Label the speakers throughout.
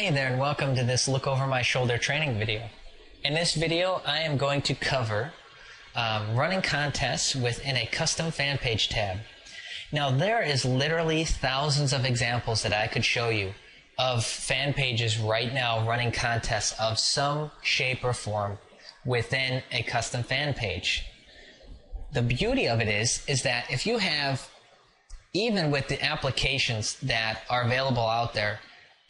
Speaker 1: Hey there and welcome to this look over my shoulder training video. In this video I am going to cover running contests within a custom fan page tab. Now there is literally thousands of examples that I could show you of fan pages right now running contests of some shape or form within a custom fan page. The beauty of it is that if you have, even with the applications that are available out there,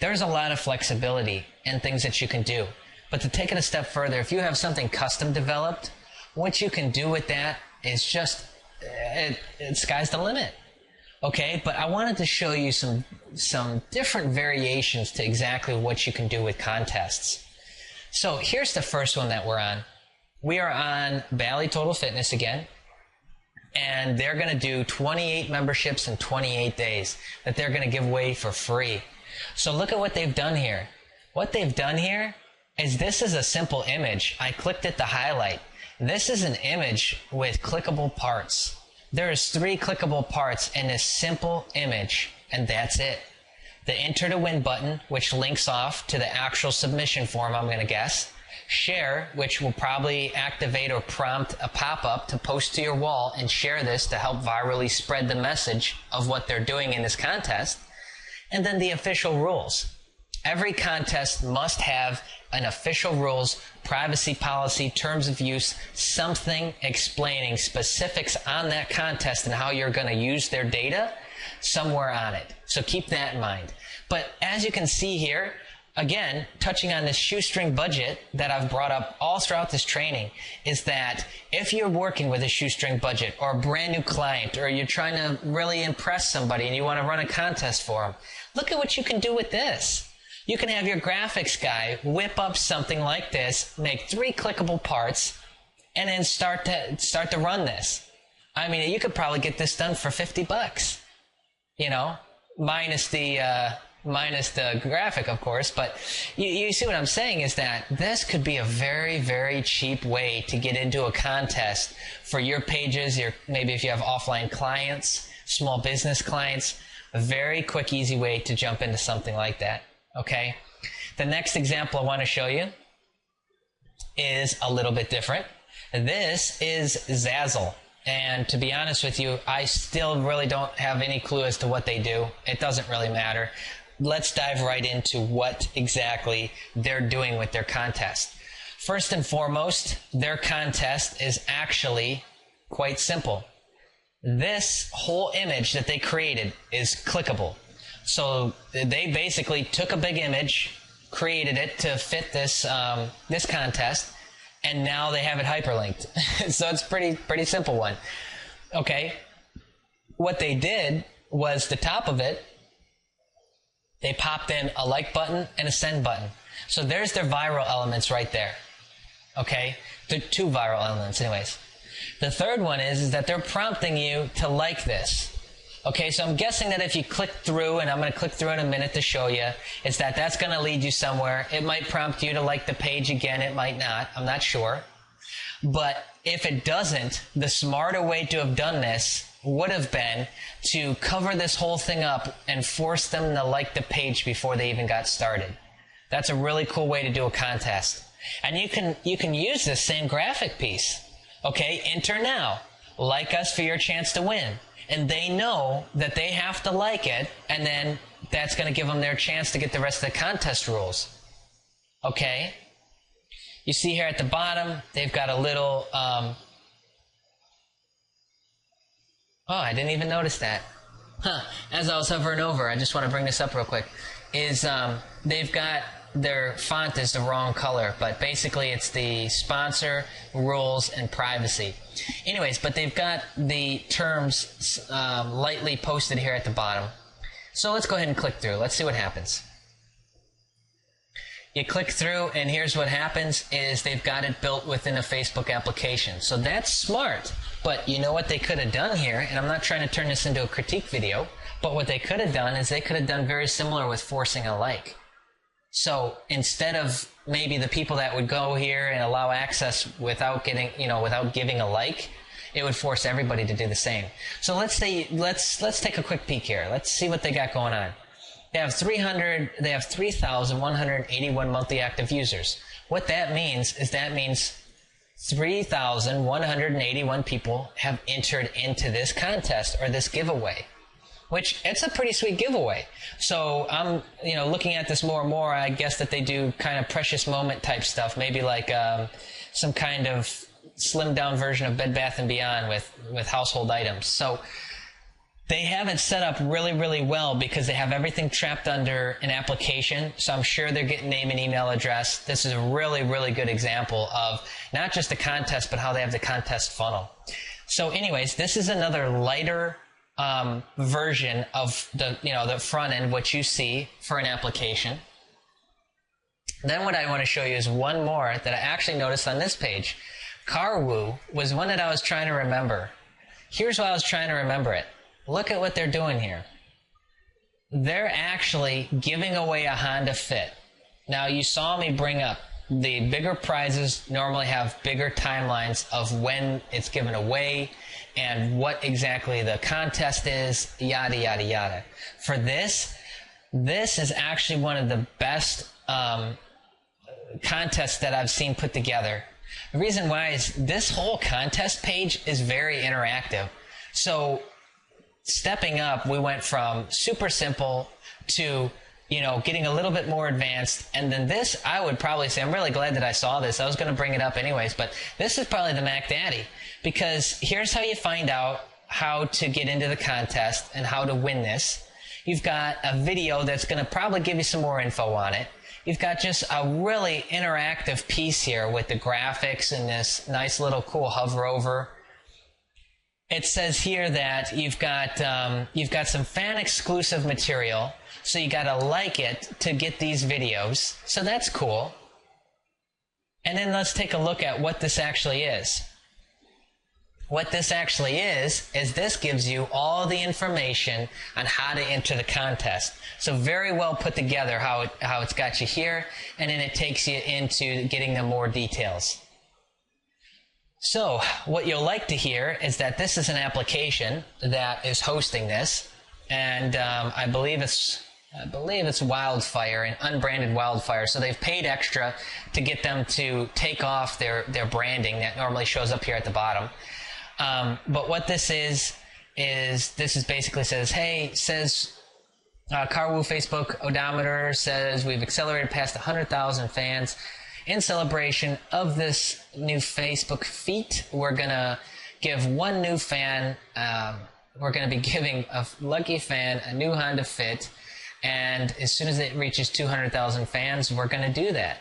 Speaker 1: there's a lot of flexibility and things that you can do. But to take it a step further, if you have something custom developed, what you can do with that is just, sky's the limit. Okay, but I wanted to show you some different variations to exactly what you can do with contests. So here's the first one that we're on. We are on Bally Total Fitness again. And they're going to do 28 memberships in 28 days that they're going to give away for free. So look at what they've done here. What they've done here is this is a simple image. I clicked it to highlight. This is an image with clickable parts. There's 3 clickable parts in this simple image, and that's it. The enter to win button, which links off to the actual submission form, I'm going to guess. Share, which will probably activate or prompt a pop-up to post to your wall and share this to help virally spread the message of what they're doing in this contest. And then the official rules. Every contest must have an official rules, privacy policy, terms of use, something explaining specifics on that contest and how you're going to use their data somewhere on it. So keep that in mind. But as you can see here, again, touching on this shoestring budget that I've brought up all throughout this training, is that if you're working with a shoestring budget or a brand new client, or you're trying to really impress somebody and you want to run a contest for them, look at what you can do with this. You can have your graphics guy whip up something like this, make 3 clickable parts, and then start to run this. I mean, you could probably get this done for $50, you know, minus the graphic, of course. But you see what I'm saying is that this could be a very, very cheap way to get into a contest for your pages, maybe if you have offline clients, small business clients, a very quick, easy way to jump into something like that. Okay? The next example I want to show you is a little bit different. This is Zazzle. And to be honest with you, I still really don't have any clue as to what they do. It doesn't really matter. Let's dive right into what exactly they're doing with their contest. First and foremost, their contest is actually quite simple. This whole image that they created is clickable. So they basically took a big image, created it to fit this this contest, and now they have it hyperlinked. So it's pretty simple one. Okay. What they did was the top of it, they popped in a like button and a send button. So there's their viral elements right there. Okay? The 2 viral elements anyways. The third one is that they're prompting you to like this. Okay, so I'm guessing that if you click through, and I'm going to click through in a minute to show you, is that that's going to lead you somewhere. It might prompt you to like the page again. It might not. I'm not sure. But if it doesn't, the smarter way to have done this would have been to cover this whole thing up and force them to like the page before they even got started. That's a really cool way to do a contest. And you can use this same graphic piece. Okay, enter now. Like us for your chance to win. And they know that they have to like it, and then that's going to give them their chance to get the rest of the contest rules. Okay? You see here at the bottom, they've got a little, oh, I didn't even notice that. As I was hovering over, I just want to bring this up real quick, is they've got their font is the wrong color, but basically it's the sponsor, rules, and privacy. Anyways, but they've got the terms lightly posted here at the bottom. So let's go ahead and click through. Let's see what happens. You click through, and here's what happens is they've got it built within a Facebook application. So that's smart. But you know what they could have done here, and I'm not trying to turn this into a critique video, but what they could have done is they could have done very similar with forcing a like. So instead of maybe the people that would go here and allow access without getting, without giving a like, it would force everybody to do the same. So let's take a quick peek here. Let's see what they got going on. They have 3,181 monthly active users. What that means is 3,181 people have entered into this contest or this giveaway, which it's a pretty sweet giveaway. So I'm, looking at this more and more. I guess that they do kind of precious moment type stuff, maybe like some kind of slimmed down version of Bed Bath & Beyond with household items. So they have it set up really, really well because they have everything trapped under an application. So I'm sure they're getting name and email address. This is a really, really good example of not just the contest, but how they have the contest funnel. So anyways, this is another lighter version of the front end, what you see for an application. Then what I want to show you is one more that I actually noticed on this page. CarWoo was one that I was trying to remember. Here's why I was trying to remember it. Look at what they're doing here. They're actually giving away a Honda Fit. Now, you saw me bring up the bigger prizes normally have bigger timelines of when it's given away and what exactly the contest is, yada, yada, yada. For this is actually one of the best contests that I've seen put together. The reason why is this whole contest page is very interactive. So stepping up, we went from super simple to, getting a little bit more advanced. And then this, I would probably say, I'm really glad that I saw this. I was going to bring it up anyways, but this is probably the Mac Daddy, because here's how you find out how to get into the contest and how to win this. You've got a video that's going to probably give you some more info on it. You've got just a really interactive piece here with the graphics and this nice little cool hover over. It says here that you've got some fan exclusive material, so you got to like it to get these videos. So that's cool. And then let's take a look at what this actually is. What this actually is this gives you all the information on how to enter the contest. So very well put together how it's got you here, and then it takes you into getting the more details. So what you'll like to hear is that this is an application that is hosting this, and I believe it's Wildfire, an unbranded Wildfire. So they've paid extra to get them to take off their branding that normally shows up here at the bottom. But what this is basically says, CarWoo Facebook odometer says we've accelerated past 100,000 fans. In celebration of this new Facebook feat, we're going to give one new fan, we're going to be giving a lucky fan a new Honda Fit, and as soon as it reaches 200,000 fans, we're going to do that.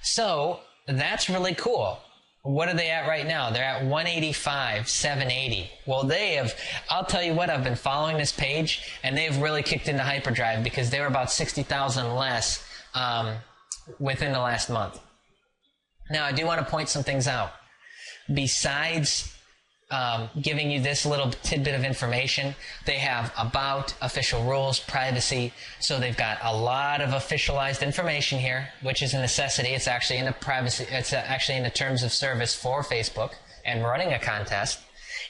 Speaker 1: So that's really cool. What are they at right now? They're at 185,780. Well, I'll tell you what, I've been following this page, and they've really kicked into hyperdrive because they were about 60,000 less within the last month. Now, I do want to point some things out. Besides giving you this little tidbit of information, they have about, official rules, privacy. So they've got a lot of officialized information here, which is a necessity. It's actually in the privacy. It's actually in the terms of service for Facebook and running a contest.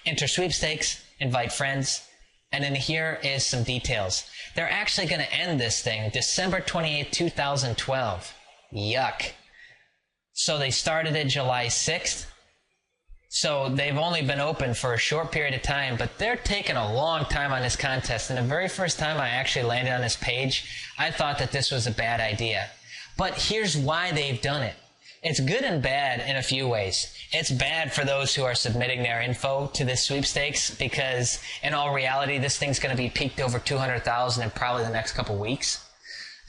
Speaker 1: Enter sweepstakes, invite friends, and then here is some details. They're actually going to end this thing December 28th, 2012. Yuck. So they started it July 6th. So they've only been open for a short period of time, but they're taking a long time on this contest. And the very first time I actually landed on this page, I thought that this was a bad idea. But here's why they've done it. It's good and bad in a few ways. It's bad for those who are submitting their info to this sweepstakes because in all reality, this thing's going to be peaked over 200,000 in probably the next couple weeks.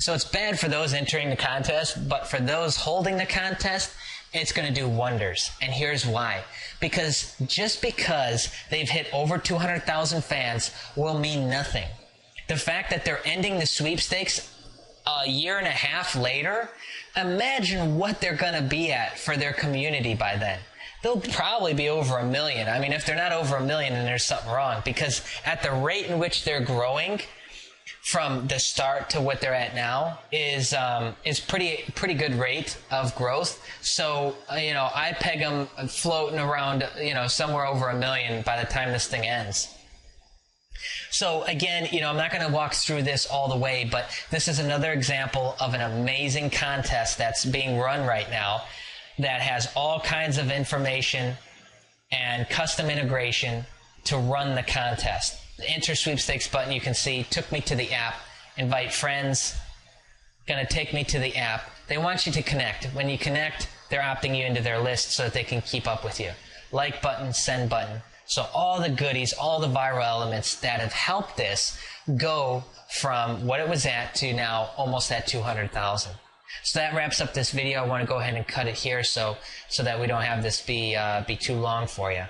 Speaker 1: So it's bad for those entering the contest, but for those holding the contest, it's going to do wonders. And here's why. Because just because they've hit over 200,000 fans will mean nothing. The fact that they're ending the sweepstakes a year and a half later, imagine what they're going to be at for their community by then. They'll probably be over 1 million. I mean, if they're not over 1 million, then there's something wrong. Because at the rate in which they're growing, from the start to what they're at now is pretty good rate of growth. So I peg them floating around somewhere over 1 million by the time this thing ends. So again, I'm not going to walk through this all the way, but this is another example of an amazing contest that's being run right now that has all kinds of information and custom integration to run the contest. The enter sweepstakes button, you can see, took me to the app. Invite friends, going to take me to the app. They want you to connect. When you connect, they're opting you into their list so that they can keep up with you. Like button, send button. So all the goodies, all the viral elements that have helped this go from what it was at to now almost at 200,000. So that wraps up this video. I want to go ahead and cut it here so that we don't have this be too long for you.